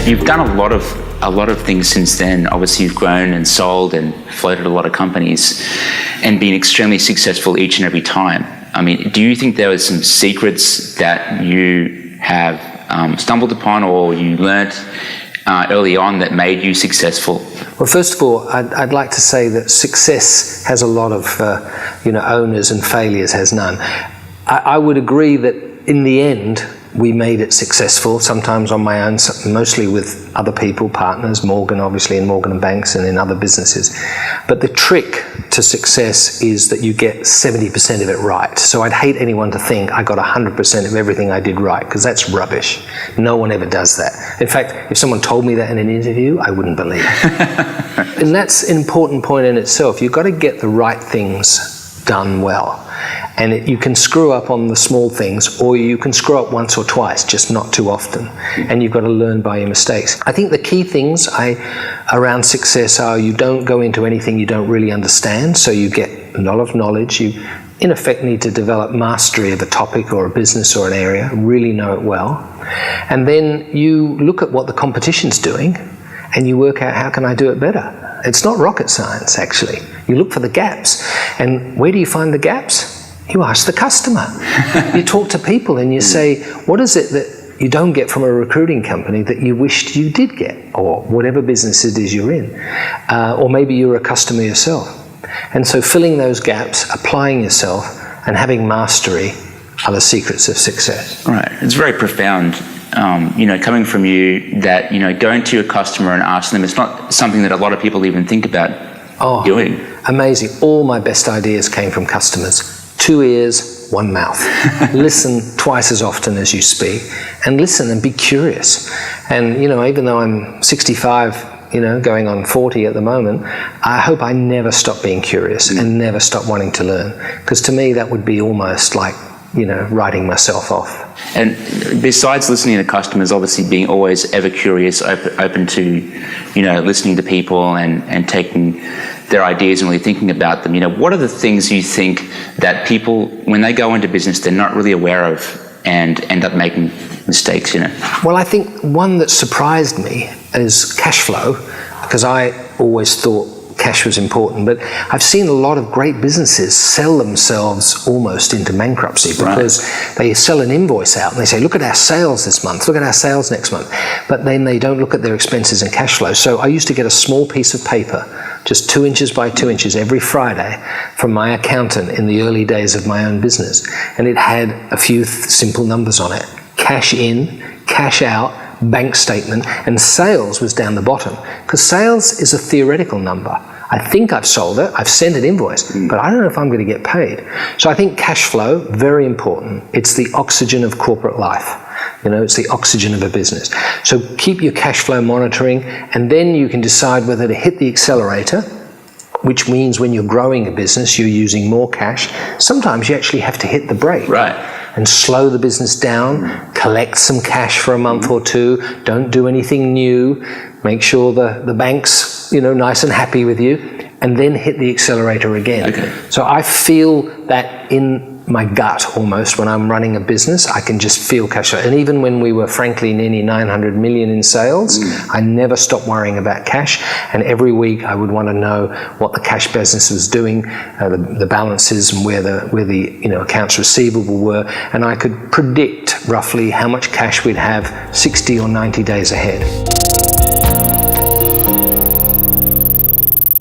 You've done a lot of things since then. Obviously, you've grown and sold and floated a lot of companies and been extremely successful each and every time. I mean, do you think there were some secrets that you have stumbled upon or you learnt early on that made you successful? Well, first of all, I'd like to say that success has a lot of owners and failures has none. I would agree that in the end, we made it successful, sometimes on my own, mostly with other people, partners, Morgan obviously in Morgan & Banks and in other businesses. But the trick to success is that you get 70% of it right. So I'd hate anyone to think I got 100% of everything I did right, because that's rubbish. No one ever does that. In fact, if someone told me that in an interview, I wouldn't believe it. And that's an important point in itself. You've got to get the right things done well. And you can screw up on the small things, or you can screw up once or twice, just not too often. And you've got to learn by your mistakes. I think the key things around success are you don't go into anything you don't really understand, so you get a lot of knowledge. You, in effect, need to develop mastery of a topic or a business or an area, really know it well. And then you look at what the competition's doing, and you work out, how can I do it better? It's not rocket science, actually. You look for the gaps. And where do you find the gaps? You ask the customer. You talk to people and you say, what is it that you don't get from a recruiting company that you wished you did get? Or whatever business it is you're in. Or maybe you're a customer yourself. And so filling those gaps, applying yourself, and having mastery are the secrets of success. Right. It's very profound. Coming from you, that, going to your customer and asking them, it's not something that a lot of people even think about doing. Amazing. All my best ideas came from customers. 2 ears, 1 mouth. Listen twice as often as you speak, and listen and be curious. And, even though I'm 65, going on 40 at the moment, I hope I never stop being curious and never stop wanting to learn. Because to me, that would be almost like, writing myself off. And besides listening to customers, obviously being always ever curious, open to, listening to people and taking their ideas and really thinking about them, what are the things you think that people, when they go into business, they're not really aware of and end up making mistakes, Well, I think one that surprised me is cash flow, because I always thought cash was important, but I've seen a lot of great businesses sell themselves almost into bankruptcy because they sell an invoice out and they say, look at our sales this month, look at our sales next month, but then they don't look at their expenses and cash flow. So I used to get a small piece of paper, just 2 inches by 2 inches every Friday from my accountant in the early days of my own business, and it had a few simple numbers on it: cash in, cash out, bank statement, and sales was down the bottom, because sales is a theoretical number. I think I've sold it, I've sent an invoice, but I don't know if I'm going to get paid. So I think cash flow, very important. It's the oxygen of corporate life. It's the oxygen of a business. So keep your cash flow monitoring, and then you can decide whether to hit the accelerator, which means when you're growing a business, you're using more cash. Sometimes you actually have to hit the brake. Right. And slow the business down, collect some cash for a month or two, don't do anything new, make sure the bank's nice and happy with you, and then hit the accelerator again. Okay. So I feel that in my gut almost when I'm running a business, I can just feel cash flow. And even when we were frankly nearly 900 million in sales, I never stopped worrying about cash. And every week I would want to know what the cash business was doing, the balances, and where the accounts receivable were, and I could predict roughly how much cash we'd have 60 or 90 days ahead.